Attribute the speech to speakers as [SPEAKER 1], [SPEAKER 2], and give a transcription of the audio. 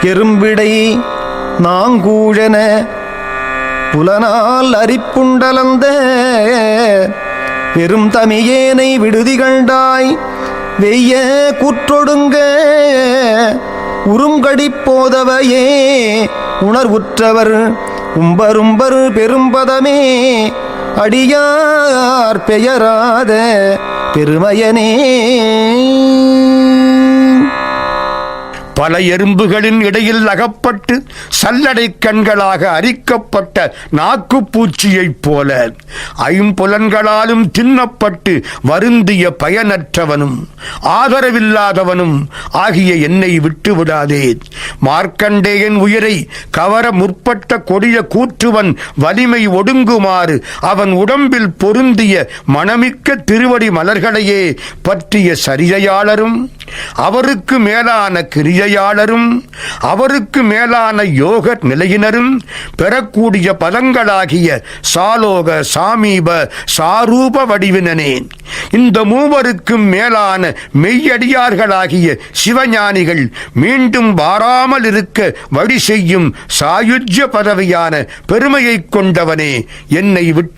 [SPEAKER 1] எறும்பிடை நாங்கூழன புலனால் அரிப்புண்டலந்த பெரும் தமியேனை விடுதி கண்டாய் வெய்ய கூற்றொடுங்க உருங்கடி போதவையே உணர்வுற்றவர் உம்பரும்பர் பெரும்பதமே அடியார் பெயராத பெருமையனே.
[SPEAKER 2] பல எறும்புகளின் இடையில் அகப்பட்டு சல்லடை கண்களாக அரிக்கப்பட்ட நாக்குப்பூச்சியைப் போல ஐம்புலன்களாலும் தின்னப்பட்டு வருந்திய பயனற்றவனும் ஆதரவில்லாதவனும் ஆகிய என்னை விட்டுவிடாதே. மார்க்கண்டேயன் உயிரை கவர முற்பட்ட கொடிய கூற்றுவன் வலிமை ஒடுங்குமாறு அவன் உடம்பில் பொருந்திய மணமிக்க திருவடி மலர்களையே பற்றிய சரியாளரும் அவருக்கு மேலான கிரியையாளரும் அவருக்கு மேலான யோக நிலையினரும் பெறக்கூடிய பதங்களாகிய சாலோக சாமீப சாரூப வடிவினனே. இந்த மூவருக்கும் மேலான மெய்யடியார்களாகிய சிவஞானிகள் மீண்டும் வாராமல் இருக்க வழி செய்யும் சாயுஜ்ய பதவியான பெருமையை கொண்டவனே, என்னை விட்டு